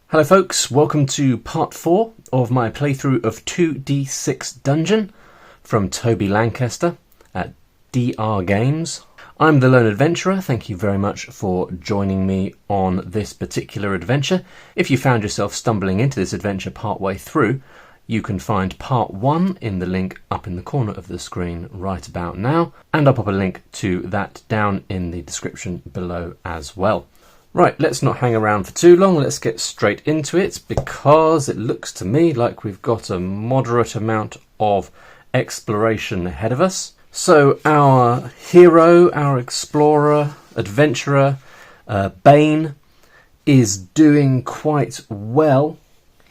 Hello folks, welcome to part 4 of my playthrough of 2D6 Dungeon from Toby Lancaster at DR Games. I'm the Lone Adventurer. Thank you very much for joining me on this particular adventure. If you found yourself stumbling into this adventure partway through, you can find part 1 in the link up in the corner of the screen right about now, and I'll pop a link to that down in the description below as well. Right, let's not hang around for too long, let's get straight into it, because it looks to me like we've got a moderate amount of exploration ahead of us. So our hero, our explorer, adventurer, Bane, is doing quite well.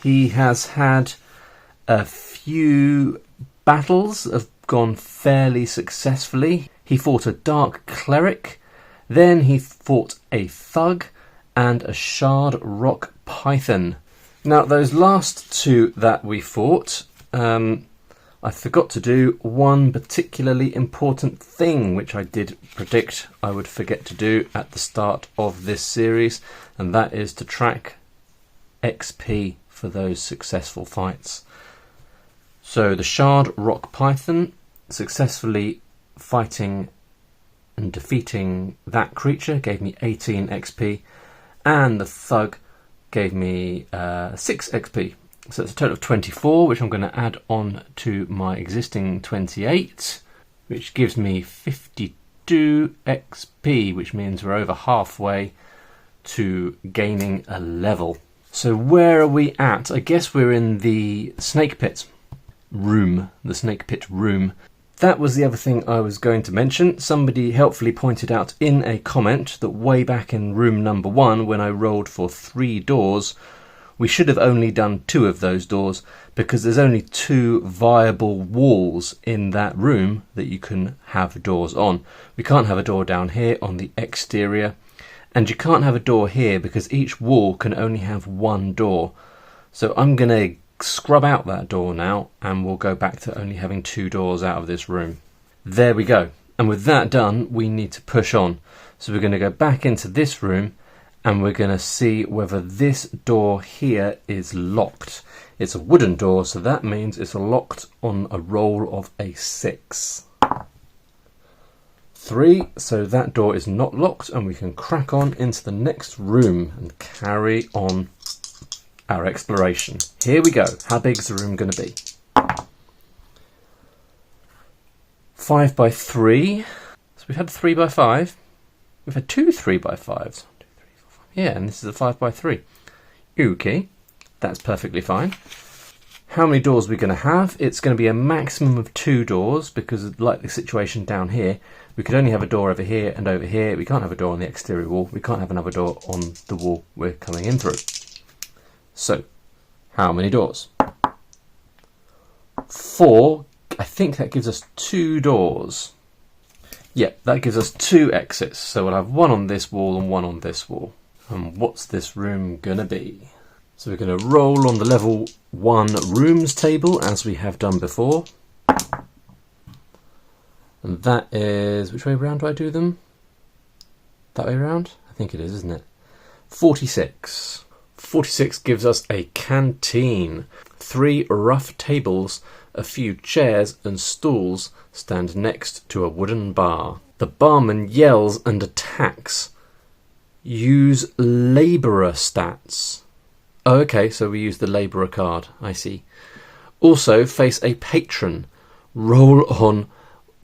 He has had a few battles that have gone fairly successfully. He fought a dark cleric, then he fought a thug and a shard rock python. Now those last two that we fought, I forgot to do one particularly important thing which I did predict I would forget to do at the start of this series, and that is to track XP for those successful fights. So the shard rock python, successfully fighting and defeating that creature gave me 18 XP, and the thug gave me 6 XP. So it's a total of 24, which I'm going to add on to my existing 28, which gives me 52 XP, which means we're over halfway to gaining a level. So where are we at? I guess we're in the snake pit room, That was the other thing I was going to mention. Somebody helpfully pointed out in a comment that way back in room number 1, when I rolled for 3 doors, we should have only done 2 of those doors, because there's only 2 viable walls in that room that you can have doors on. We can't have a door down here on the exterior, and you can't have a door here because each wall can only have 1 door. So I'm going to scrub out that door now, and we'll go back to only having 2 doors out of this room. There we go. And with that done, we need to push on. So we're going to go back into this room, and we're going to see whether this door here is locked. It's a wooden door, so that means it's locked on a roll of a 6. 3, so that door is not locked, and we can crack on into the next room and carry on our exploration. Here we go. How big is the room going to be? 5 by 3. So we've had 3 by 5. We've had 2 3 by 5s. Yeah, and this is a 5 by 3. Okay, that's perfectly fine. How many doors are we going to have? It's going to be a maximum of 2 doors, because like the situation down here, we could only have a door over here and over here. We can't have a door on the exterior wall. We can't have another door on the wall we're coming in through. So, how many doors? 4. I think that gives us 2 doors. Yep, that gives us 2 exits. So we'll have 1 on this wall and 1 on this wall. And what's this room gonna be? So we're gonna roll on the level 1 rooms table as we have done before. And that is, which way round do I do them? That way round? I think it is, isn't it? 46. 46 gives us a canteen. 3 rough tables, a few chairs and stools stand next to a wooden bar. The barman yells and attacks. Use labourer stats. Oh, okay, so we use the labourer card. I see. Also face a patron. Roll on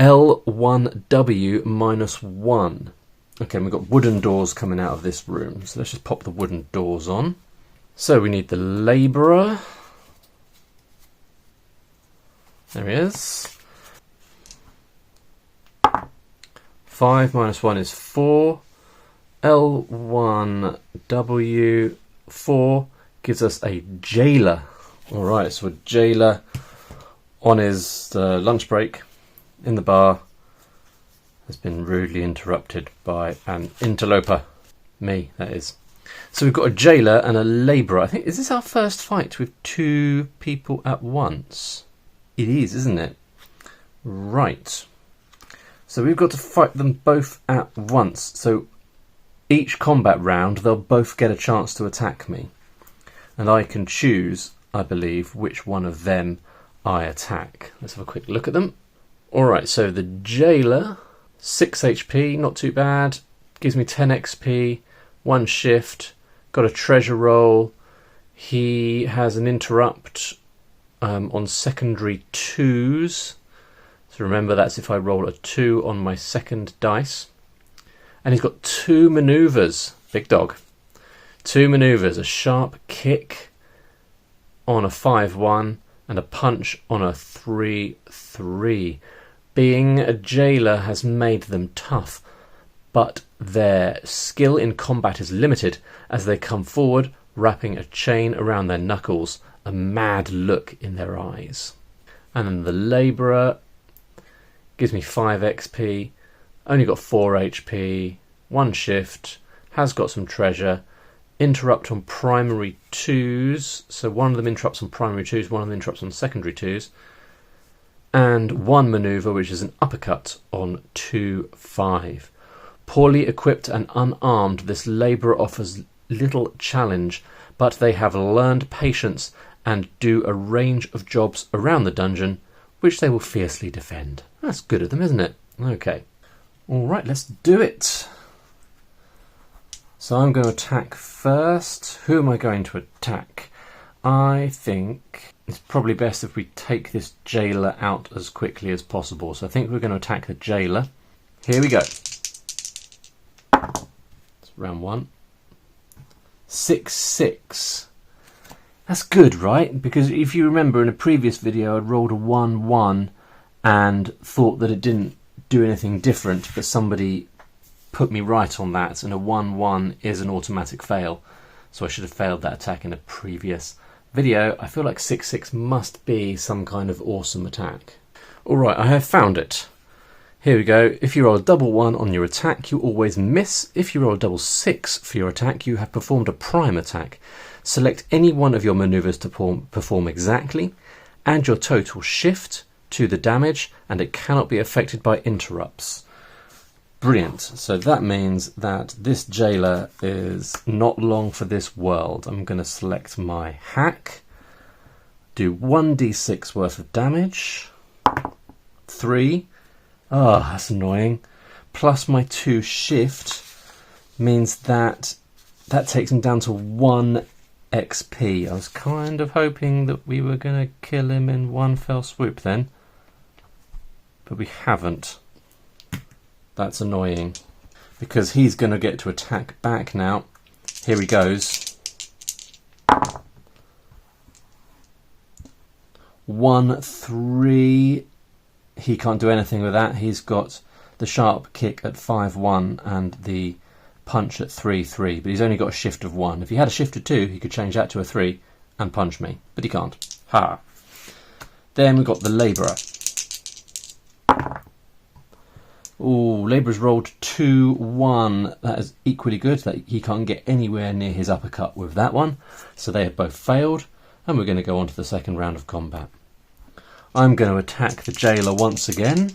L1W -1. Okay, we've got wooden doors coming out of this room, so let's just pop the wooden doors on. So we need the labourer. There he is. 5 -1 is 4. L1W 4 gives us a jailer. Alright, so a jailer on his lunch break in the bar has been rudely interrupted by an interloper. Me, that is. So we've got a jailer and a labourer. I think, is this our first fight with 2 people at once? It is, isn't it? Right. So we've got to fight them both at once. So each combat round, they'll both get a chance to attack me. and I can choose, I believe, which one of them I attack. Let's have a quick look at them. Alright, so the Jailer, 6 HP, not too bad, gives me 10 XP, 1 shift, got a treasure roll. He has an interrupt on secondary 2s. So remember, that's if I roll a 2 on my second dice. And he's got 2 manoeuvres. Big dog. 2 manoeuvres. A sharp kick on a 5-1 and a punch on a 3-3. Being a jailer has made them tough, but their skill in combat is limited as they come forward, wrapping a chain around their knuckles, a mad look in their eyes. And then the Labourer gives me 5 XP, only got 4 HP, 1 shift, has got some treasure, interrupt on primary 2s, so one of them interrupts on primary 2s, one of them interrupts on secondary 2s, and 1 manoeuvre which is an uppercut on 2-5. Poorly equipped and unarmed, this Labourer offers little challenge, but they have learned patience and do a range of jobs around the dungeon, which they will fiercely defend. That's good of them, isn't it? Okay. Alright, let's do it. So I'm going to attack first. Who am I going to attack? I think it's probably best if we take this Jailer out as quickly as possible. So I think we're going to attack the Jailer. Here we go. It's round 1. 6-6. That's good, right? Because if you remember in a previous video I'd rolled a 1-1 and thought that it didn't do anything different, but somebody put me right on that, and a 1-1 is an automatic fail. So I should have failed that attack in a previous video. I feel like 6-6 must be some kind of awesome attack. Alright, I have found it. Here we go. If you roll a double 1 on your attack, you always miss. If you roll a double 6 for your attack, you have performed a prime attack. Select any one of your manoeuvres to perform exactly. Add your total shift to the damage, and it cannot be affected by interrupts. Brilliant. So that means that this Jailer is not long for this world. I'm going to select my hack. Do 1d6 worth of damage. 3. Oh, that's annoying. Plus my 2 shift means that takes him down to 1 XP. I was kind of hoping that we were going to kill him in one fell swoop then. But we haven't. That's annoying. Because he's going to get to attack back now. Here he goes. 1-3. He can't do anything with that. He's got the sharp kick at 5-1 and the punch at 3-3, but he's only got a shift of 1. If he had a shift of 2, he could change that to a 3 and punch me, but he can't. Ha! Then we've got the Labourer. Ooh, Labourer's rolled 2-1. That is equally good. That he can't get anywhere near his uppercut with that one, so they have both failed, and we're going to go on to the second round of combat. I'm going to attack the Jailer once again.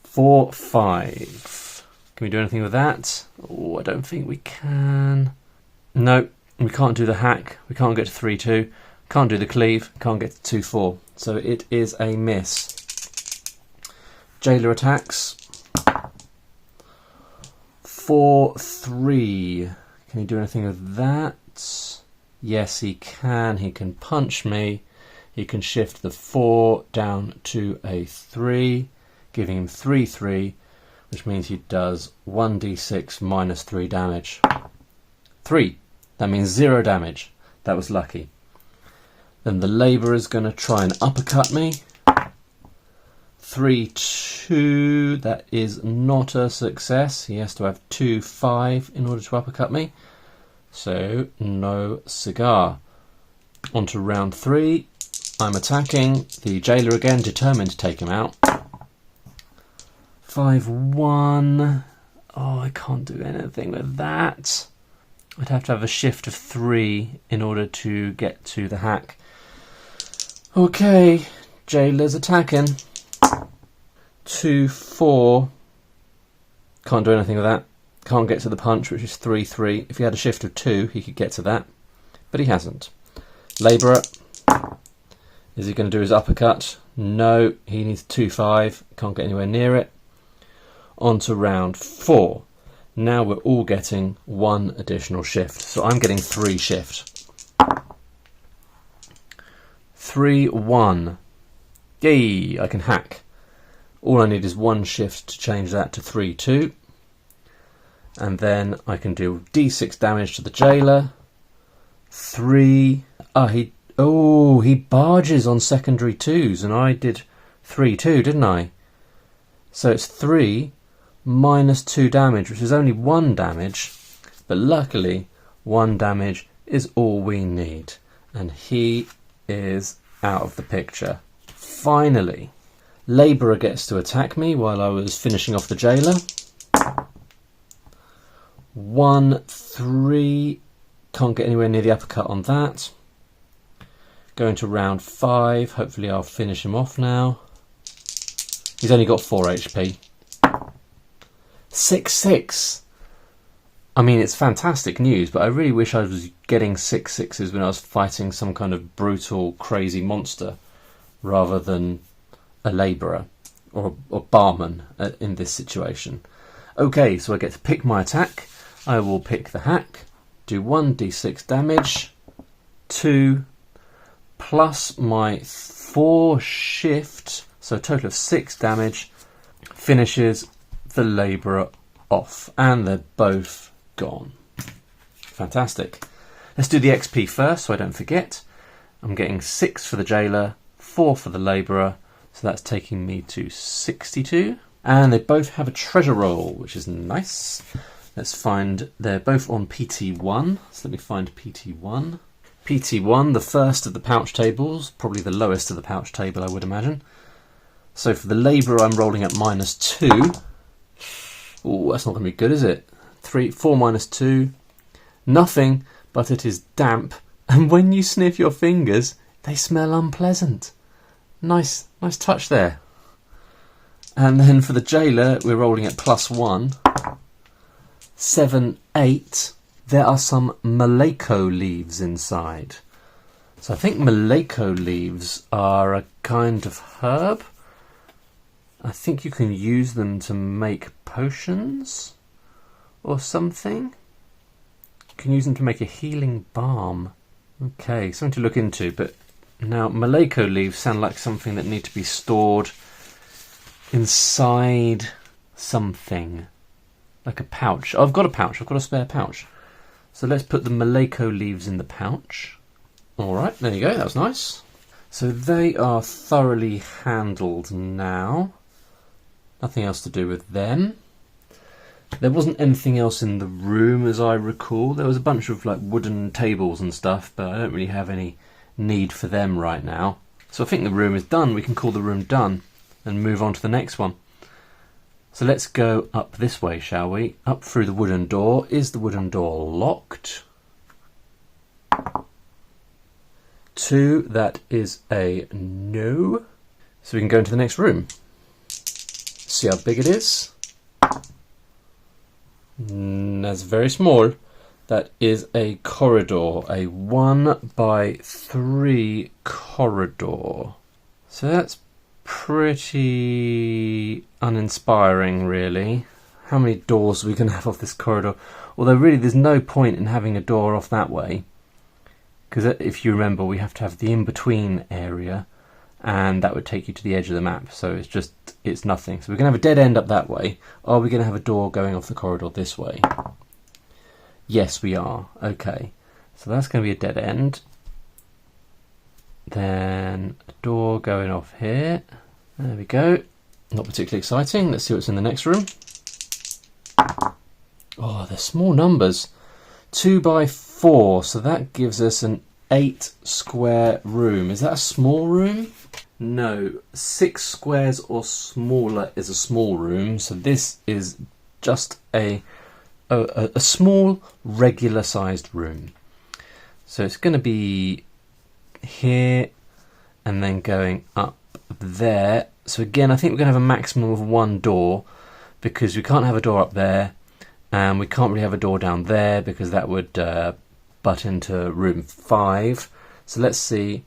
4-5. Can we do anything with that? Oh, I don't think we can. No, we can't do the hack. We can't get to 3-2. Can't do the cleave. Can't get to 2-4. So it is a miss. Jailer attacks. 4-3. Can he do anything with that? Yes, he can. He can punch me. He can shift the 4 down to a 3, giving him 3-3, which means he does 1d6 minus 3 damage. 3. That means 0 damage. That was lucky. Then the Labourer is going to try and uppercut me. 3-2. That is not a success. He has to have 2-5 in order to uppercut me. So, no cigar. On to round 3. I'm attacking the Jailer again, determined to take him out. 5-1. Oh, I can't do anything with that. I'd have to have a shift of 3 in order to get to the hack. Okay, Jailer's attacking. 2-4. Can't do anything with that. Can't get to the punch, which is 3-3. If he had a shift of 2, he could get to that, but he hasn't. Labourer. Is he going to do his uppercut? No, he needs 2-5. Can't get anywhere near it. On to round 4. Now we're all getting 1 additional shift. So I'm getting 3 shift. 3-1. Yay, I can hack. All I need is 1 shift to change that to 3-2. And then I can do d6 damage to the jailer. 3. He barges on secondary 2s, and I did 3-2, didn't I? So it's 3 minus 2 damage, which is only 1 damage, but luckily 1 damage is all we need, and he is out of the picture. Finally, Labourer gets to attack me while I was finishing off the jailer. 1-3, can't get anywhere near the uppercut on that. Going to round 5, hopefully I'll finish him off now. He's only got 4 HP. 6-6. I mean, it's fantastic news, but I really wish I was getting 6-6s when I was fighting some kind of brutal, crazy monster, rather than a labourer or barman in this situation. Okay, so I get to pick my attack. I will pick the hack, do 1d6 damage, 2 plus my 4 shift, so a total of 6 damage, finishes the labourer off, and they're both gone. Fantastic. Let's do the XP first so I don't forget. I'm getting 6 for the jailer, 4 for the labourer, so that's taking me to 62. And they both have a treasure roll, which is nice. Let's find, they're both on PT1, so let me find PT1. PT1, the first of the pouch tables, probably the lowest of the pouch table, I would imagine. So for the labourer, I'm rolling at -2. Oh, that's not going to be good, is it? 4 minus 2, nothing, but it is damp. And when you sniff your fingers, they smell unpleasant. Nice touch there. And then for the jailer, we're rolling at +1. 7, 8. There are some Maleko leaves inside. So I think Maleko leaves are a kind of herb. I think you can use them to make potions or something. You can use them to make a healing balm. Okay, something to look into. But now Maleko leaves sound like something that need to be stored inside something. Like a pouch. Oh, I've got a pouch. I've got a spare pouch. So let's put the Maleko leaves in the pouch. Alright, there you go. That was nice. So they are thoroughly handled now. Nothing else to do with them. There wasn't anything else in the room as I recall. There was a bunch of like wooden tables and stuff, but I don't really have any need for them right now. So I think the room is done. We can call the room done and move on to the next one. So let's go up this way, shall we? Up through the wooden door. Is the wooden door locked? 2, that is a no. So we can go into the next room. See how big it is. That's very small. That is a corridor, a 1x3 corridor. So that's pretty uninspiring, really. How many doors are we going to have off this corridor? Although really there's no point in having a door off that way, because if you remember, we have to have the in-between area, and that would take you to the edge of the map, so it's nothing. So we're going to have a dead end up that way. Are we going to have a door going off the corridor this way? Yes, we are. Okay, so that's going to be a dead end. Then a door going off here. There we go. Not particularly exciting. Let's see what's in the next room. Oh, they're small numbers. 2x4, so that gives us an 8 square room. Is that a small room? No, 6 squares or smaller is a small room, so this is just a small regular sized room. So it's going to be here and then going up there. So again, I think we're going to have a maximum of 1 door, because we can't have a door up there And we can't really have a door down there because that would butt into room 5. So let's see.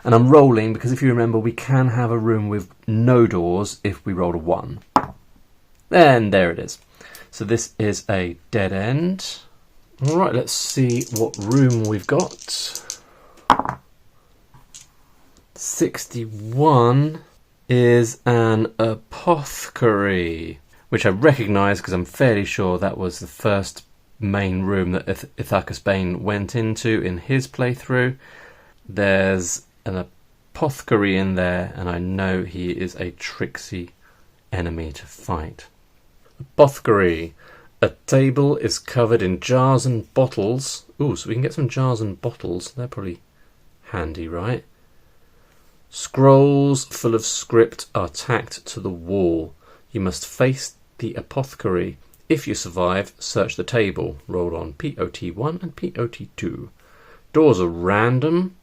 And I'm rolling because if you remember, we can have a room with no doors if we roll a 1. And there it is. So this is a dead end. All right, let's see what room we've got. 61 is an apothecary, which I recognise because I'm fairly sure that was the first main room that Ithacus Bane went into in his playthrough. There's an apothecary in there, and I know he is a tricksy enemy to fight. Apothecary. A table is covered in jars and bottles. Ooh, so we can get some jars and bottles. They're probably handy, right? Scrolls full of script are tacked to the wall. You must face the apothecary. If you survive, search the table. Roll on POT1 and POT2. Doors are random,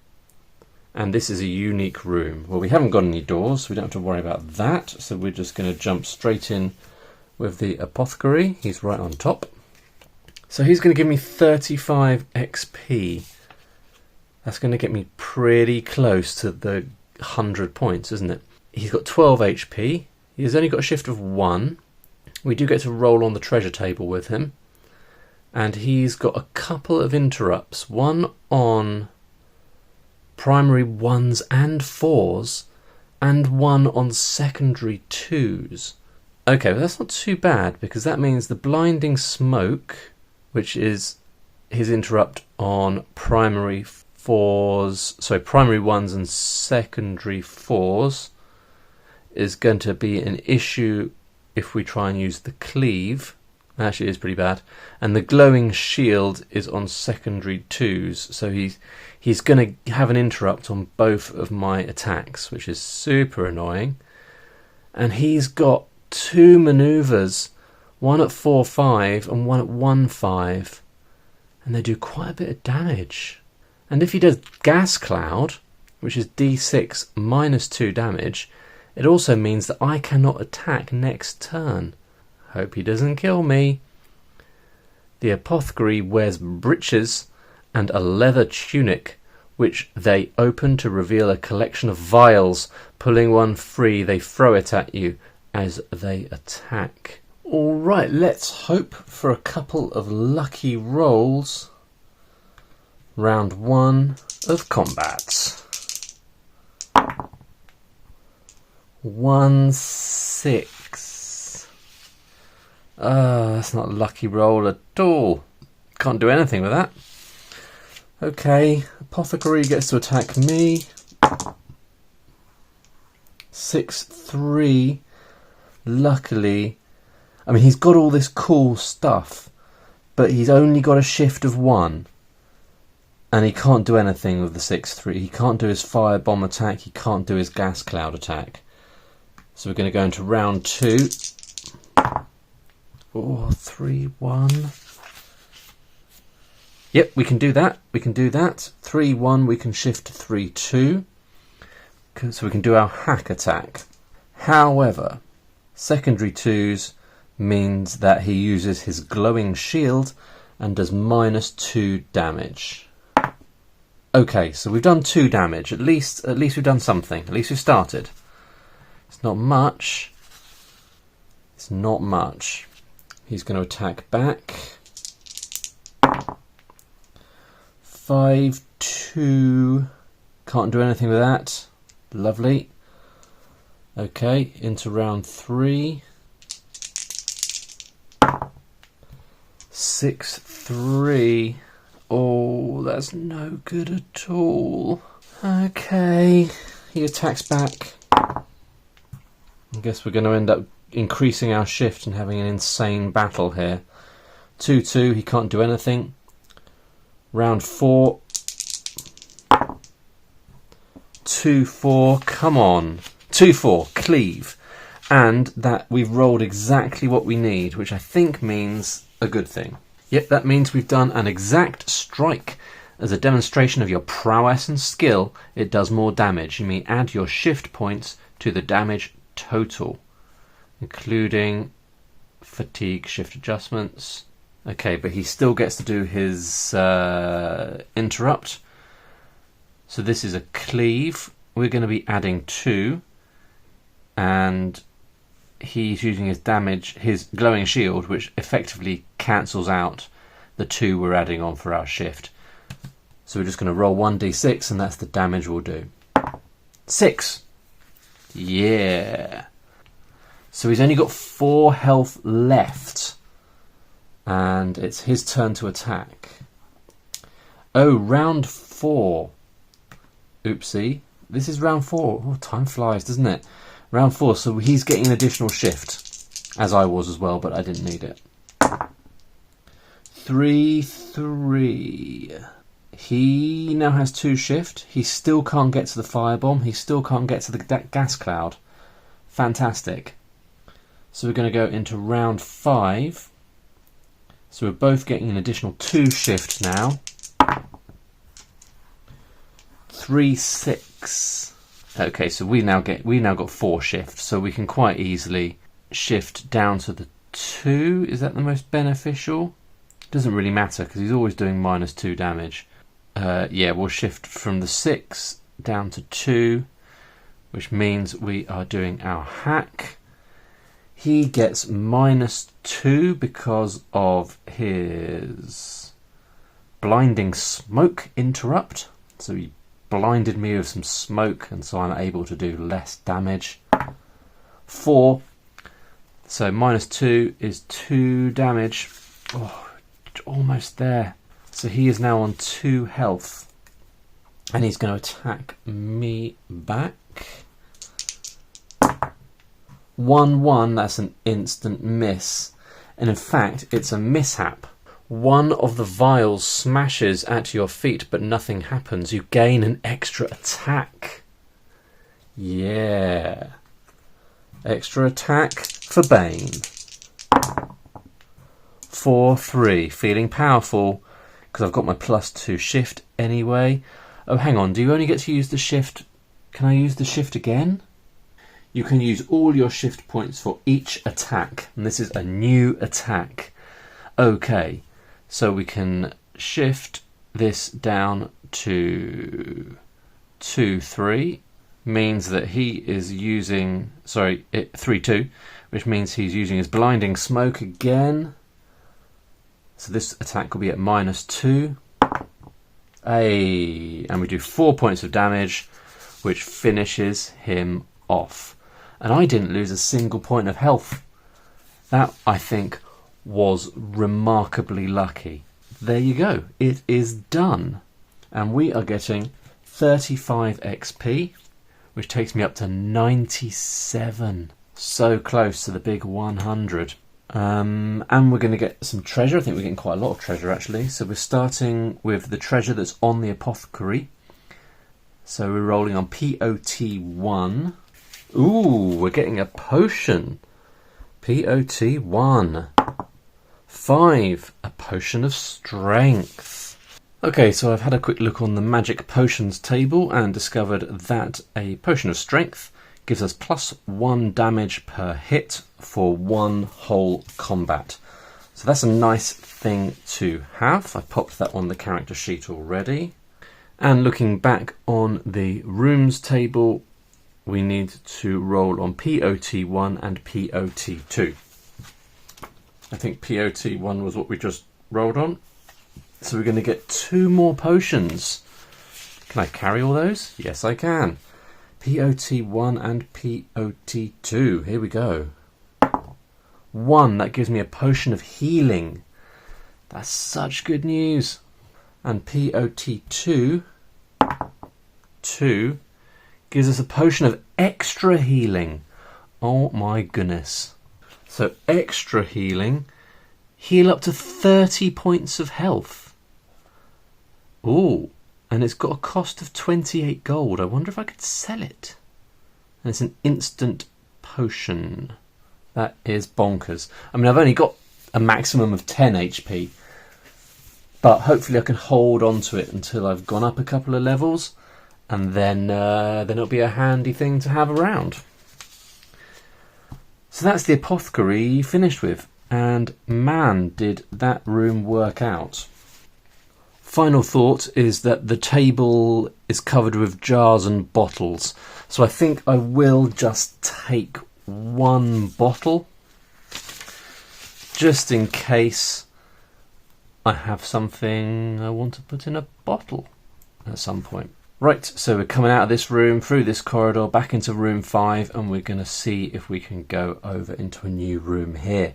and this is a unique room. Well, we haven't got any doors, so we don't have to worry about that. So we're just going to jump straight in with the apothecary. He's right on top. So he's going to give me 35 XP. That's going to get me pretty close to the 100 points, isn't it? He's got 12 HP. He's only got a shift of 1. We do get to roll on the treasure table with him. And he's got a couple of interrupts. One on primary 1s and 4s, and one on secondary 2s. Okay, well that's not too bad, because that means the blinding smoke, which is his interrupt on primary 1s and secondary 4s, is going to be an issue if we try and use the cleave. Actually, it is pretty bad. And the glowing shield is on secondary 2s, so he's going to have an interrupt on both of my attacks, which is super annoying. And he's got 2 manoeuvres, one at 4-5 and one at 1-5, and they do quite a bit of damage. And if he does gas cloud, which is d6 minus 2 damage, it also means that I cannot attack next turn. Hope he doesn't kill me. The apothecary wears breeches and a leather tunic, which they open to reveal a collection of vials. Pulling one free, they throw it at you as they attack. Alright, let's hope for a couple of lucky rolls. Round 1 of combat. 1-6. That's not a lucky roll at all. Can't do anything with that. Okay, apothecary gets to attack me. 6-3. Luckily, I mean, he's got all this cool stuff, but he's only got a shift of 1. And he can't do anything with the 6-3. He can't do his firebomb attack. He can't do his gas cloud attack. So we're going to go into round 2. 4-3-1. Yep, we can do that. We can do that. 3-1, we can shift to 3-2. So we can do our hack attack. However, secondary 2s means that he uses his glowing shield and does minus 2 damage. Okay, so we've done 2 damage. At least we've done something. At least we've started. It's not much. It's not much. He's going to attack back. 5-2. Can't do anything with that. Lovely. Okay, into round 3. 6-3. Oh, that's no good at all. Okay, he attacks back. I guess we're going to end up increasing our shift and having an insane battle here. 2-2, he can't do anything. Round 4. 2-4, come on. 2-4, cleave. And that we've rolled exactly what we need, which I think means a good thing. Yep, that means we've done an exact strike. As a demonstration of your prowess and skill, it does more damage. You may add your shift points to the damage total, including fatigue shift adjustments. Okay, but he still gets to do his interrupt. So this is a cleave. We're going to be adding 2. And he's using his damage, his glowing shield, which effectively cancels out the 2 we're adding on for our shift. So we're just going to roll 1d6, and that's the damage we'll do. 6. Yeah. So he's only got 4 health left. And it's his turn to attack. Oh, round 4. Oopsie. This is round 4. Oh, time flies, doesn't it? Round 4, so he's getting an additional shift. As I was as well, but I didn't need it. 3, 3. He now has 2 shift. He still can't get to the firebomb. He still can't get to the gas cloud. Fantastic. So we're going to go into round 5. So we're both getting an additional 2 shift now. 3, 6. Okay, so we now got 4 shifts, so we can quite easily shift down to the 2. Is that the most beneficial? Doesn't really matter because he's always doing -2 damage. Yeah, we'll shift from the 6 down to 2, which means we are doing our hack. He gets -2 because of his blinding smoke interrupt. So he blinded me with some smoke, and so I'm able to do less damage. 4. So -2 is 2 damage. Oh, almost there. So he is now on 2 health. And he's going to attack me back. 1-1, that's an instant miss. And in fact, it's a mishap. One of the vials smashes at your feet, but nothing happens. You gain an extra attack. Yeah. Extra attack for Bane. 4, 3. Feeling powerful, because I've got my +2 shift anyway. Oh, hang on. Do you only get to use the shift? Can I use the shift again? You can use all your shift points for each attack. And this is a new attack. Okay. So we can shift this down to 2, 3. Means that he is using... 3, 2. Which means he's using his blinding smoke again. So this attack will be at -2. And we do 4 points of damage, which finishes him off. And I didn't lose a single point of health. That, I think, was remarkably lucky. There you go. It is done. And we are getting 35 XP, which takes me up to 97. So close to the big 100. And we're going to get some treasure. I think we're getting quite a lot of treasure, actually. So we're starting with the treasure that's on the apothecary. So we're rolling on POT1. Ooh, we're getting a potion. POT1. 5. A potion of strength. Okay, so I've had a quick look on the magic potions table and discovered that a potion of strength gives us +1 damage per hit for 1 whole combat. So that's a nice thing to have. I popped that on the character sheet already. And looking back on the rooms table, we need to roll on POT1 and POT2. I think POT1 was what we just rolled on. So we're going to get 2 more potions. Can I carry all those? Yes, I can. POT1 and POT2. Here we go. 1, that gives me a potion of healing. That's such good news. And POT2, 2, gives us a potion of extra healing. Oh my goodness. So extra healing, heal up to 30 points of health. Ooh, and it's got a cost of 28 gold. I wonder if I could sell it. And it's an instant potion. That is bonkers. I mean, I've only got a maximum of 10 HP. But hopefully I can hold on to it until I've gone up a couple of levels. And then it'll be a handy thing to have around. So that's the apothecary finished with. and man, did that room work out. Final thought is that the table is covered with jars and bottles, so I think I will just take one bottle just in case I have something I want to put in a bottle at some point. Right, so we're coming out of this room, through this corridor, back into room 5, and we're going to see if we can go over into a new room here.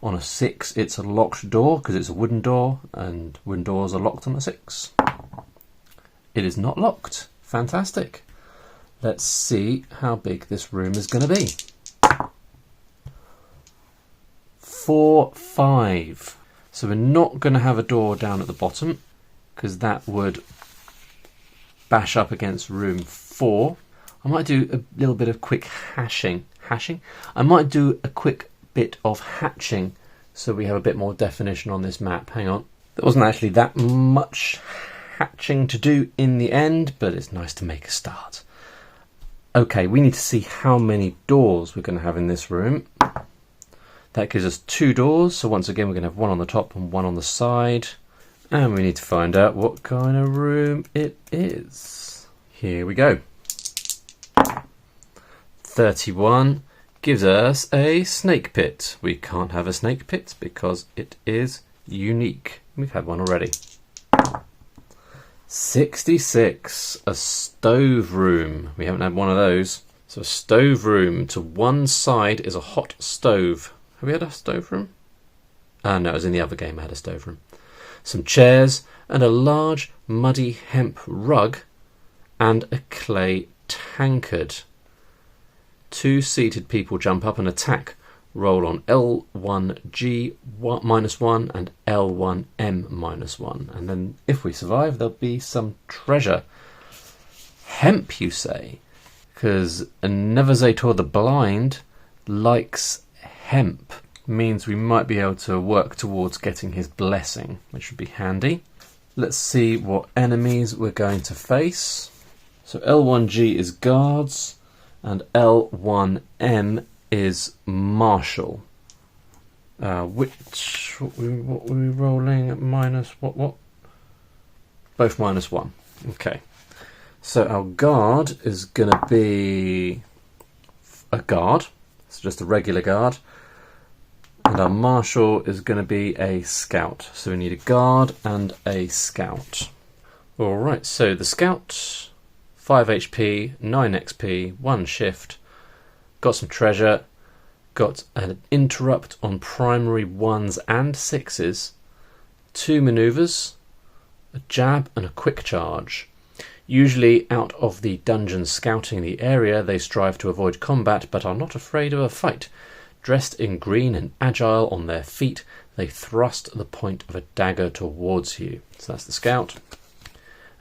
On a 6, it's a locked door because it's a wooden door, and wooden doors are locked on a 6. It is not locked. Fantastic. Let's see how big this room is going to be. 4, 5. So we're not going to have a door down at the bottom because that would bash up against room 4. I might do a little bit of quick hashing. I might do a quick bit of hatching so we have a bit more definition on this map. Hang on. There wasn't actually that much hatching to do in the end, but it's nice to make a start. Okay, we need to see how many doors we're going to have in this room. That gives us 2 doors, so once again we're going to have one on the top and one on the side. And we need to find out what kind of room it is. Here we go. 31 gives us a snake pit. We can't have a snake pit because it is unique. We've had one already. 66, a stove room. We haven't had one of those. So a stove room, to one side is a hot stove. Have we had a stove room? No, it was in the other game I had a stove room. Some chairs and a large muddy hemp rug and a clay tankard. 2 seated people jump up and attack. Roll on L1G -1 and L1M -1. And then if we survive, there'll be some treasure. Hemp, you say? Because Neverzator the Blind likes hemp. Means we might be able to work towards getting his blessing, which would be handy. Let's see what enemies we're going to face. So L1G is guards and L1M is marshal. What were we rolling at minus what? Both -1. Okay. So our guard is going to be a guard. It's just a regular guard. And our marshal is going to be a scout. So we need a guard and a scout. Alright, so the scout, 5 HP, 9 XP, 1 shift, got some treasure, got an interrupt on primary 1s and 6s, 2 manoeuvres, a jab and a quick charge. Usually out of the dungeon scouting the area, they strive to avoid combat but are not afraid of a fight. Dressed in green and agile on their feet, they thrust the point of a dagger towards you. So that's the scout.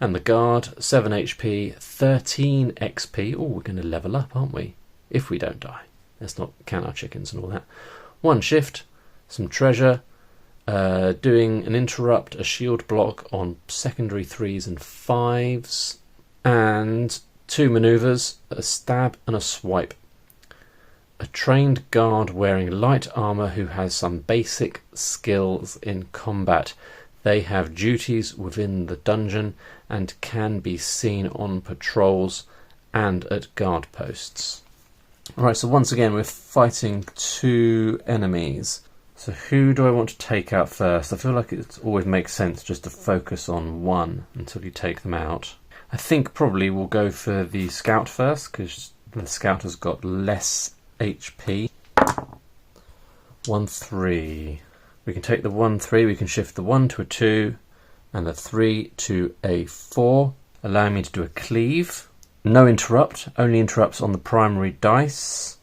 And the guard, 7 HP, 13 XP. Oh, we're going to level up, aren't we? If we don't die. Let's not count our chickens and all that. 1 shift, some treasure, doing an interrupt, a shield block on secondary 3s and 5s, and 2 manoeuvres, a stab and a swipe. A trained guard wearing light armour who has some basic skills in combat. They have duties within the dungeon and can be seen on patrols and at guard posts. Alright, so once again we're fighting 2 enemies. So who do I want to take out first? I feel like it always makes sense just to focus on one until you take them out. I think probably we'll go for the scout first because the scout has got less HP. 1, 3. We can take the 1, 3, we can shift the 1 to a 2 and the 3 to a 4, allowing me to do a cleave. No interrupt, only interrupts on the primary dice,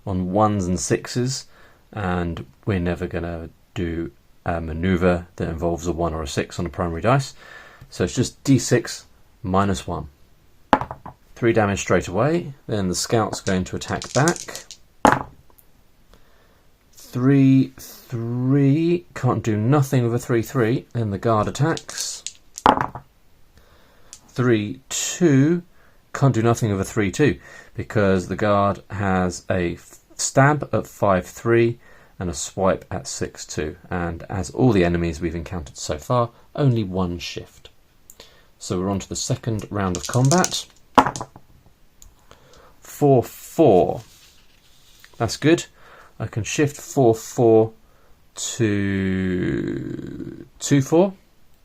on 1s and 6s, and we're never going to do a manoeuvre that involves a 1 or a 6 on the primary dice. So it's just D6 -1. 3 damage straight away, then the scout's going to attack back. 3, 3, can't do nothing with a 3, 3, then the guard attacks. 3, 2, can't do nothing with a 3, 2, because the guard has a stab at 5, 3, and a swipe at 6-2. And as all the enemies we've encountered so far, only one shift. So we're on to the second round of combat. 4-4. That's good. I can shift 4-4 to 2-4,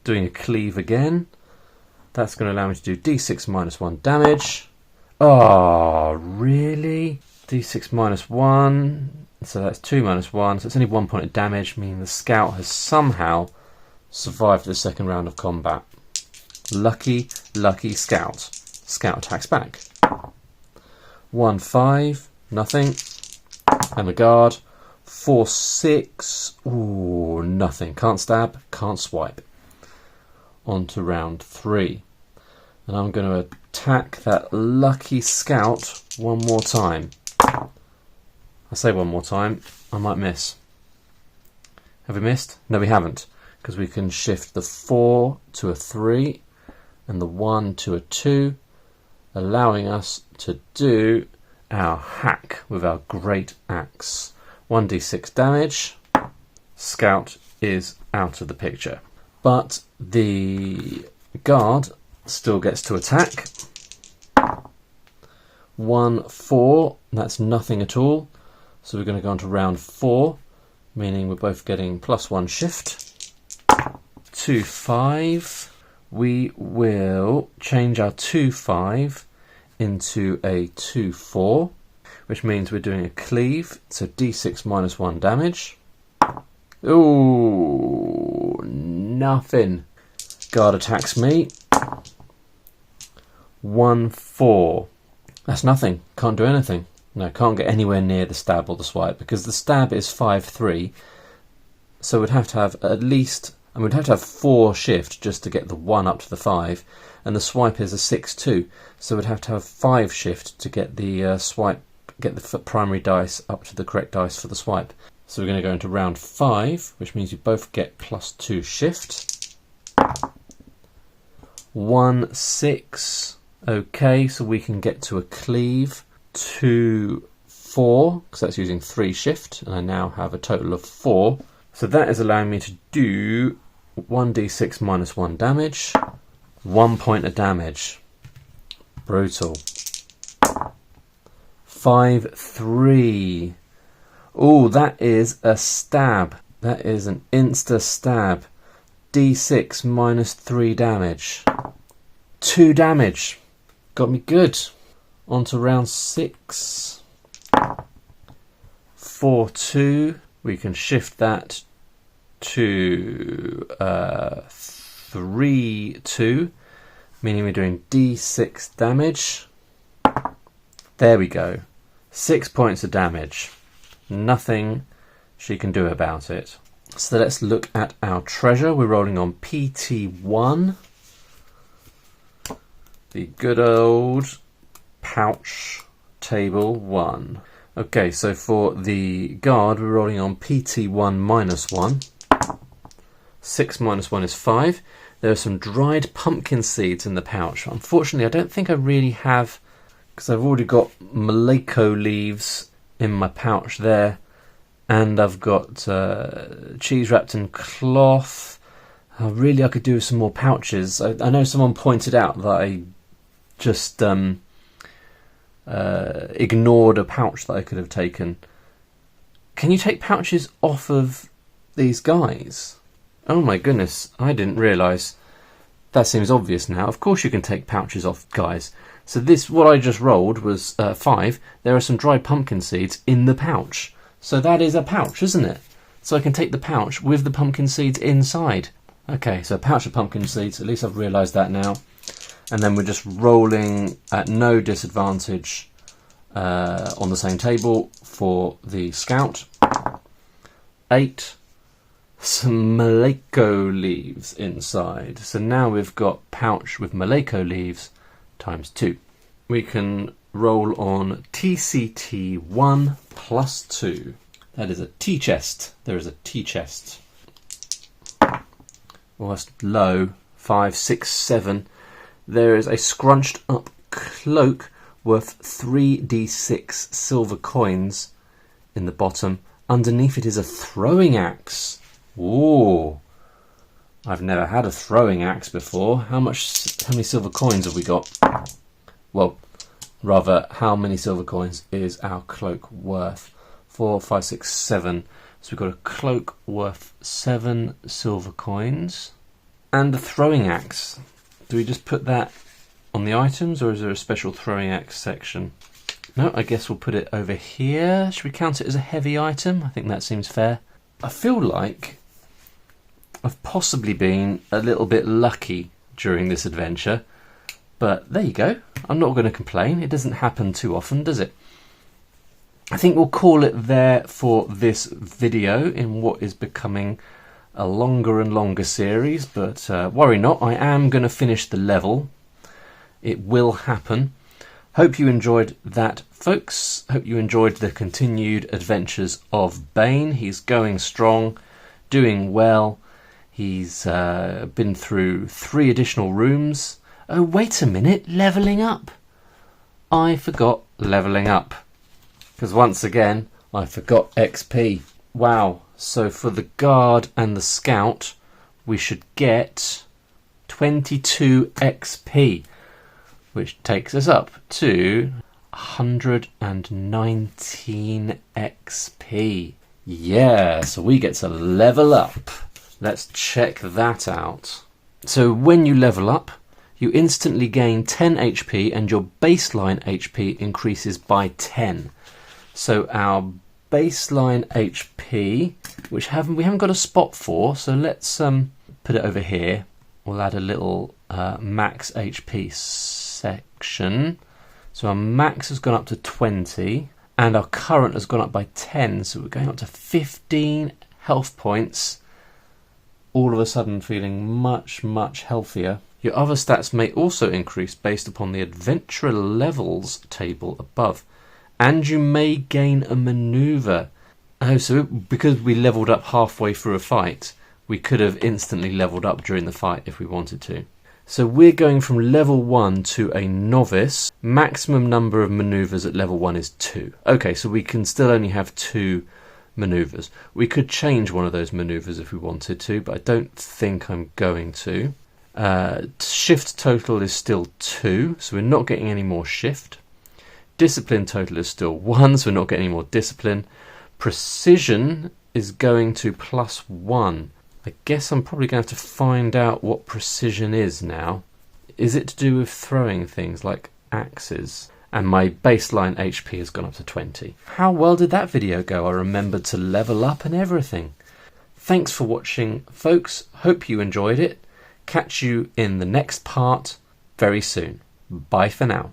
doing a cleave again. That's going to allow me to do d6 minus 1 damage. Oh, really? d6 minus 1. So that's 2 minus 1. So it's only 1 point of damage, meaning the scout has somehow survived the second round of combat. Lucky, lucky scout. Scout attacks back. 1-5. Nothing. And the guard. 4-6. Ooh, nothing. Can't stab, can't swipe. On to round 3. And I'm going to attack that lucky scout one more time. I say one more time, I might miss. Have we missed? No, we haven't, because we can shift the 4 to a 3 and the 1 to a 2, allowing us to do our hack with our great axe. 1d6 damage. Scout is out of the picture. But the guard still gets to attack. 1-4, that's nothing at all. So we're going to go on to round 4, meaning we're both getting +1 shift. 2-5. We will change our 2-5 into a 2-4, which means we're doing a cleave, so d6 minus 1 damage. Ooh, nothing. Guard attacks me. 1-4. That's nothing. Can't do anything. No, can't get anywhere near the stab or the swipe, because the stab is 5-3. So we'd have to have at least, and we'd have to have 4 shift just to get the 1 up to the 5, and the swipe is a 6-2. So we'd have to have 5 shift to get the swipe, get the primary dice up to the correct dice for the swipe. So we're going to go into round 5, which means you both get +2 shift. 1-6. Okay, so we can get to a cleave. 2-4, because that's using 3 shift, and I now have a total of 4. So that is allowing me to do 1d6 minus 1 damage. 1 point of damage. Brutal. 5-3. Oh, that is a stab. That is an insta stab. d6 minus 3 damage. 2 damage. Got me good. On to round 6. 4-2. We can shift that to 3-2, meaning we're doing d6 damage. There we go. 6 points of damage. Nothing she can do about it. So let's look at our treasure. We're rolling on PT1. The good old pouch table 1. Okay, so for the guard, we're rolling on PT1 minus 1. 6 minus 1 is 5. There are some dried pumpkin seeds in the pouch. Unfortunately, I don't think I really have, because I've already got Maleko leaves in my pouch there, and I've got cheese wrapped in cloth. Really, I could do with some more pouches. I know someone pointed out that I just ignored a pouch that I could have taken. Can you take pouches off of these guys? Oh my goodness, I didn't realise. That seems obvious now. Of course you can take pouches off guys. So this, what I just rolled was 5. There are some dried pumpkin seeds in the pouch. So that is a pouch, isn't it? So I can take the pouch with the pumpkin seeds inside. Okay, so a pouch of pumpkin seeds, at least I've realised that now. And then we're just rolling at no disadvantage on the same table for the scout. 8. Some Maleko leaves inside. So now we've got pouch with Maleko leaves times 2. We can roll on TCT1 plus 2. That is a tea chest. There is a tea chest. Well, that's low. 5, 6, 7. There is a scrunched up cloak worth 3d6 silver coins in the bottom, underneath it is a throwing axe. Ooh, I've never had a throwing axe before. How many silver coins have we got? Well, rather, how many silver coins is our cloak worth? 4, 5, 6, 7. So we've got a cloak worth 7 silver coins. And a throwing axe. Do we just put that on the items, or is there a special throwing axe section? No, I guess we'll put it over here. Should we count it as a heavy item? I think that seems fair. I feel like I've possibly been a little bit lucky during this adventure, but there you go. I'm not going to complain. It doesn't happen too often, does it? I think we'll call it there for this video in what is becoming a longer and longer series, but worry not, I am going to finish the level. It will happen. Hope you enjoyed that, folks. Hope you enjoyed the continued adventures of Bane. He's going strong, doing well. He's been through 3 additional rooms. Oh, wait a minute, levelling up. I forgot levelling up. Because once again, I forgot XP. Wow, so for the guard and the scout, we should get 22 XP. Which takes us up to 119 XP. Yeah, so we get to level up. Let's check that out. So when you level up, you instantly gain 10 HP and your baseline HP increases by 10. So our baseline HP, which we haven't got a spot for, so let's put it over here. We'll add a little max HP section. So our max has gone up to 20 and our current has gone up by 10, so we're going up to 15 health points, all of a sudden feeling much healthier. Your other stats may also increase based upon the adventurer levels table above, and you may gain a maneuver. Oh, so because we leveled up halfway through a fight, we could have instantly leveled up during the fight if we wanted to. So we're going from level 1 to a novice. Maximum number of maneuvers at level 1 is 2. Okay, so we can still only have 2 maneuvers. We could change one of those maneuvers if we wanted to, but I don't think I'm going to. Shift total is still 2, so we're not getting any more shift. Discipline total is still 1, so we're not getting any more discipline. Precision is going to +1. I guess I'm probably going to have to find out what precision is now. Is it to do with throwing things like axes? And my baseline HP has gone up to 20. How well did that video go? I remembered to level up and everything. Thanks for watching, folks. Hope you enjoyed it. Catch you in the next part very soon. Bye for now.